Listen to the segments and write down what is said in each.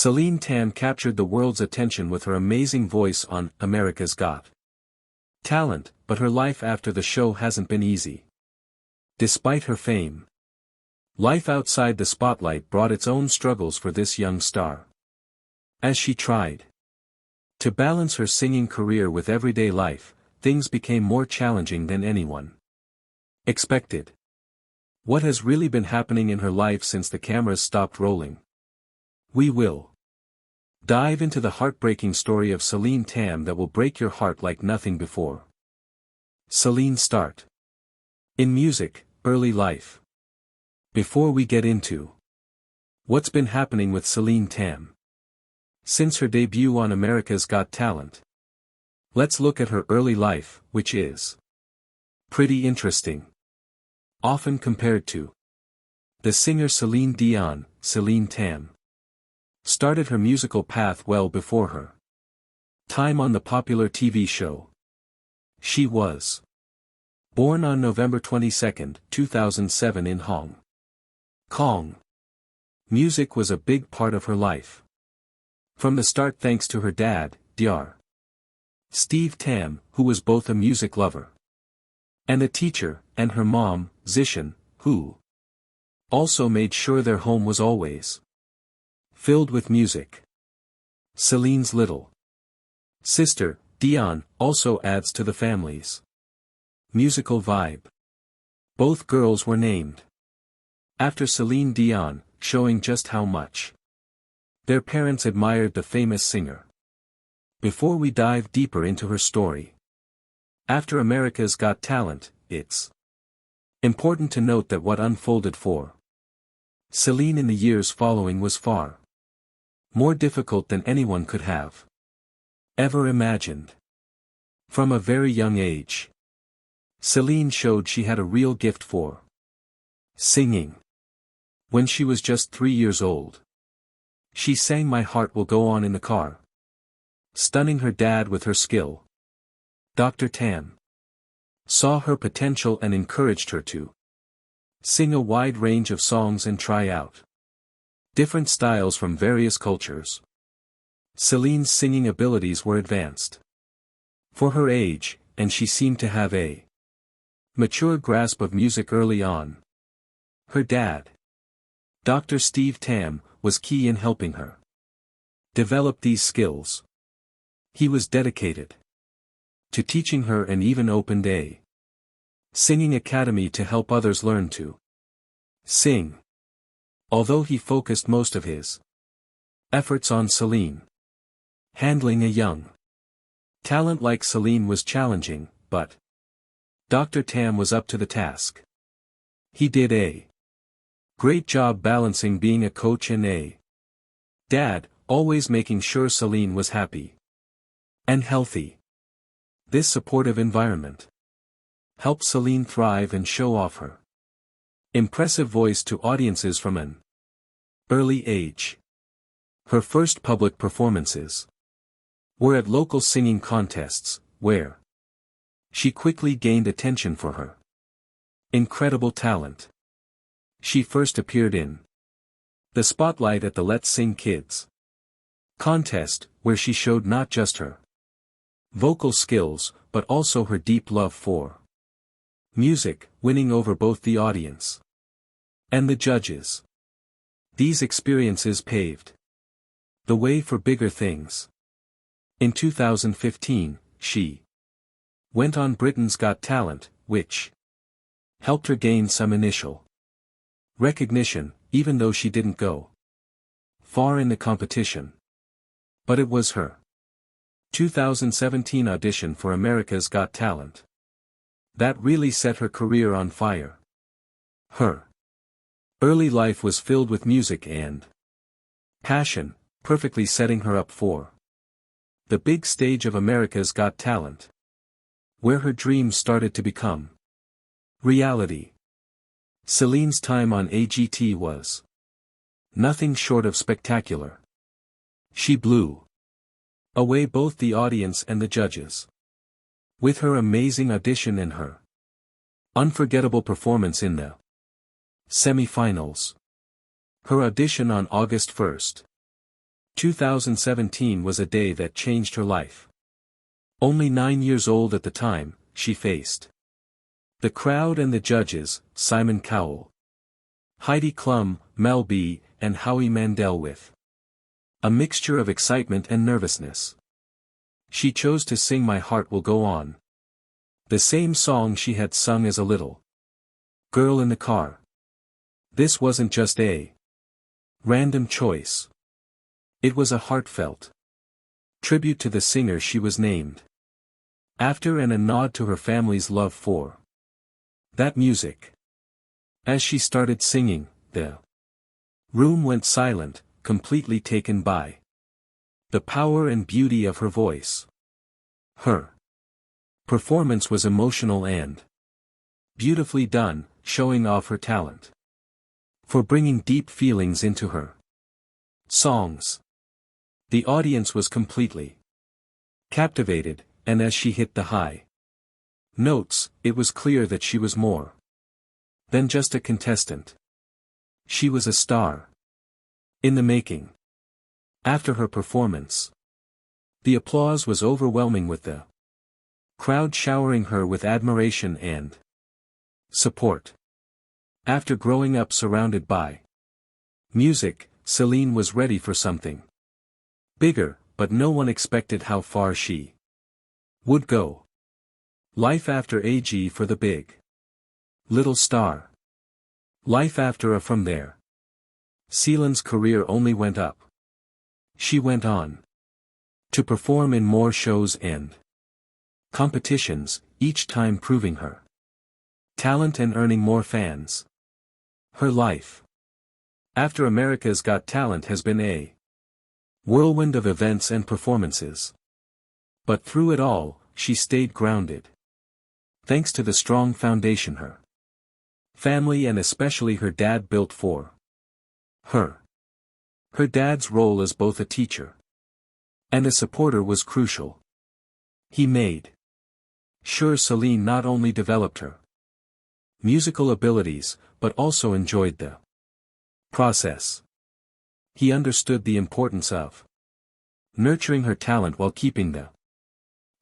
Celine Tam captured the world's attention with her amazing voice on America's Got Talent, but her life after the show hasn't been easy. Despite her fame, life outside the spotlight brought its own struggles for this young star. As she tried to balance her singing career with everyday life, things became more challenging than anyone expected. What has really been happening in her life since the cameras stopped rolling? We will dive into the heartbreaking story of Celine Tam that will break your heart like nothing before. Celine's start in music, early life. Before we get into what's been happening with Celine Tam since her debut on America's Got Talent, let's look at her early life, which is pretty interesting. Often compared to the singer Celine Dion, Celine Tam started her musical path well before her time on the popular TV show. She was born on November 22, 2007 in Hong Kong. Music was a big part of her life from the start, thanks to her dad, Dr. Steve Tam, who was both a music lover and a teacher, and her mom, Zishan, who also made sure their home was always filled with music. Celine's little sister, Dion, also adds to the family's musical vibe. Both girls were named after Celine Dion, showing just how much their parents admired the famous singer. Before we dive deeper into her story after America's Got Talent, it's important to note that what unfolded for Celine in the years following was far more difficult than anyone could have ever imagined. From a very young age, Celine showed she had a real gift for singing. When she was just 3 years old, she sang "My Heart Will Go On" in the car, stunning her dad with her skill. Dr. Tam saw her potential and encouraged her to sing a wide range of songs and try out different styles from various cultures. Celine's singing abilities were advanced for her age, and she seemed to have a mature grasp of music early on. Her dad, Dr. Steve Tam, was key in helping her develop these skills. He was dedicated to teaching her and even opened a singing academy to help others learn to sing. Although he focused most of his efforts on Celine, handling a young talent like Celine was challenging, but Dr. Tam was up to the task. He did a great job balancing being a coach and a dad, always making sure Celine was happy and healthy. This supportive environment helped Celine thrive and show off her impressive voice to audiences from an early age. Her first public performances were at local singing contests, where she quickly gained attention for her incredible talent. She first appeared in the spotlight at the Let's Sing Kids contest, where she showed not just her vocal skills, but also her deep love for music, winning over both the audience and the judges. These experiences paved the way for bigger things. In 2015, she went on Britain's Got Talent, which helped her gain some initial recognition, even though she didn't go far in the competition. But it was her 2017 audition for America's Got Talent that really set her career on fire. Her early life was filled with music and passion, perfectly setting her up for the big stage of America's Got Talent, where her dreams started to become reality. Celine's time on AGT was nothing short of spectacular. She blew away both the audience and the judges with her amazing audition and her unforgettable performance in the semi-finals. Her audition on August 1, 2017 was a day that changed her life. Only 9 years old at the time, she faced the crowd and the judges, Simon Cowell, Heidi Klum, Mel B, and Howie Mandel with a mixture of excitement and nervousness. She chose to sing My Heart Will Go On, the same song she had sung as a little girl in the car. This wasn't just a random choice. It was a heartfelt tribute to the singer she was named after and a nod to her family's love for that music. As she started singing, the room went silent, completely taken by the power and beauty of her voice. Her performance was emotional and beautifully done, showing off her talent for bringing deep feelings into her songs. The audience was completely captivated, and as she hit the high notes, it was clear that she was more than just a contestant. She was a star in the making. After her performance, the applause was overwhelming, with the crowd showering her with admiration and support. After growing up surrounded by music, Celine was ready for something bigger, but no one expected how far she would go. Life after AG for the big little star. Life after a from there. Celine's career only went up. She went on to perform in more shows and competitions, each time proving her talent and earning more fans. Her life after America's Got Talent has been a whirlwind of events and performances. But through it all, she stayed grounded, thanks to the strong foundation her family and especially her dad built for her. Her dad's role as both a teacher and a supporter was crucial. He made sure Celine not only developed her musical abilities, but also enjoyed the process. He understood the importance of nurturing her talent while keeping the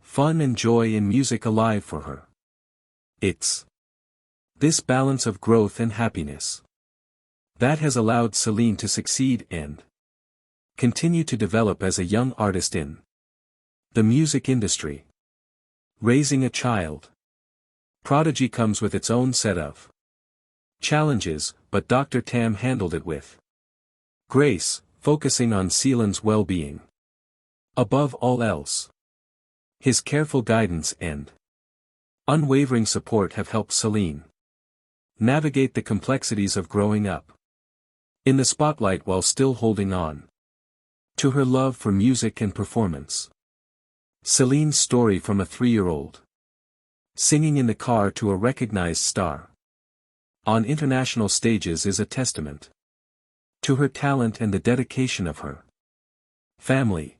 fun and joy in music alive for her. It's this balance of growth and happiness that has allowed Celine to succeed and continue to develop as a young artist in the music industry. Raising a child prodigy comes with its own set of challenges, but Dr. Tam handled it with grace, focusing on Celine's well-being above all else. His careful guidance and unwavering support have helped Celine navigate the complexities of growing up in the spotlight while still holding on to her love for music and performance. Celine's story from a 3-year-old singing in the car to a recognized star on international stages is a testament to her talent and the dedication of her family.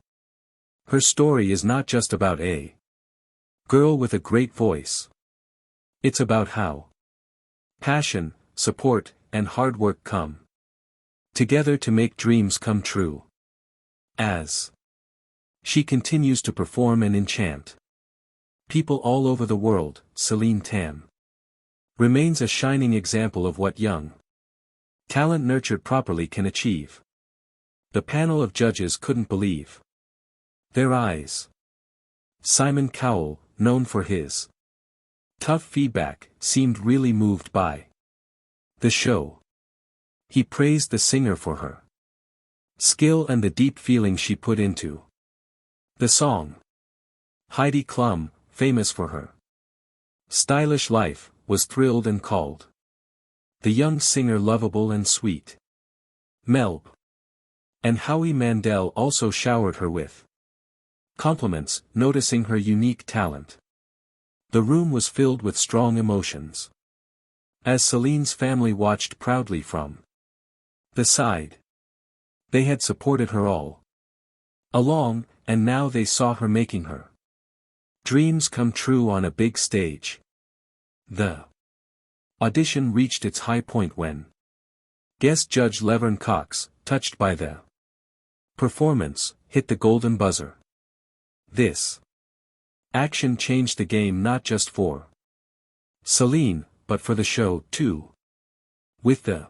Her story is not just about a girl with a great voice. It's about how passion, support, and hard work come together to make dreams come true. As she continues to perform and enchant people all over the world, Celine Tam remains a shining example of what young talent nurtured properly can achieve. The panel of judges couldn't believe their eyes. Simon Cowell, known for his tough feedback, seemed really moved by the show. He praised the singer for her skill and the deep feeling she put into the song. Heidi Klum, famous for her stylish life, was thrilled and called the young singer lovable and sweet. Mel B and Howie Mandel also showered her with compliments, noticing her unique talent. The room was filled with strong emotions as Celine's family watched proudly from the side. They had supported her all along, and now they saw her making her dreams come true on a big stage. The audition reached its high point when guest judge Laverne Cox, touched by the Performance, hit the golden buzzer. This action changed the game not just for Celine, but for the show, too. With the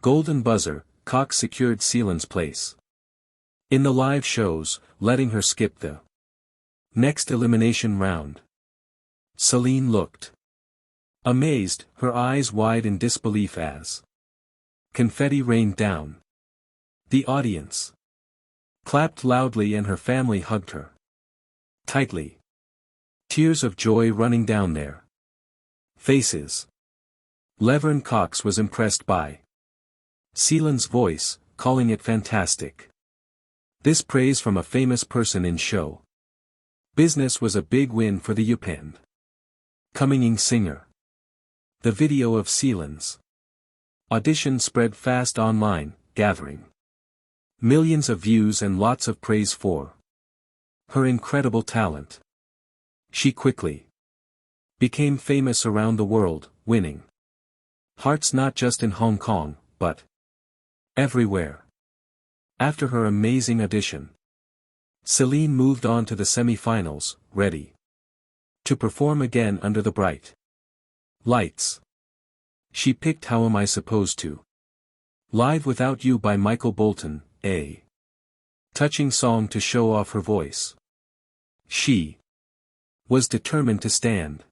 golden buzzer, Cox secured Celine's place in the live shows, letting her skip the next elimination round. Celine looked amazed, her eyes wide in disbelief as confetti rained down. The audience clapped loudly and her family hugged her tightly, tears of joy running down their faces. Laverne Cox was impressed by Celine's voice, calling it fantastic. This praise from a famous person in show business was a big win for the up-and-coming singer. The video of Celine's audition spread fast online, gathering millions of views and lots of praise for her incredible talent. She quickly became famous around the world, winning hearts not just in Hong Kong, but everywhere. After her amazing audition, Celine moved on to the semi-finals, ready to perform again under the bright lights. She picked How Am I Supposed to Live Without You by Michael Bolton, a touching song to show off her voice. She was determined to stand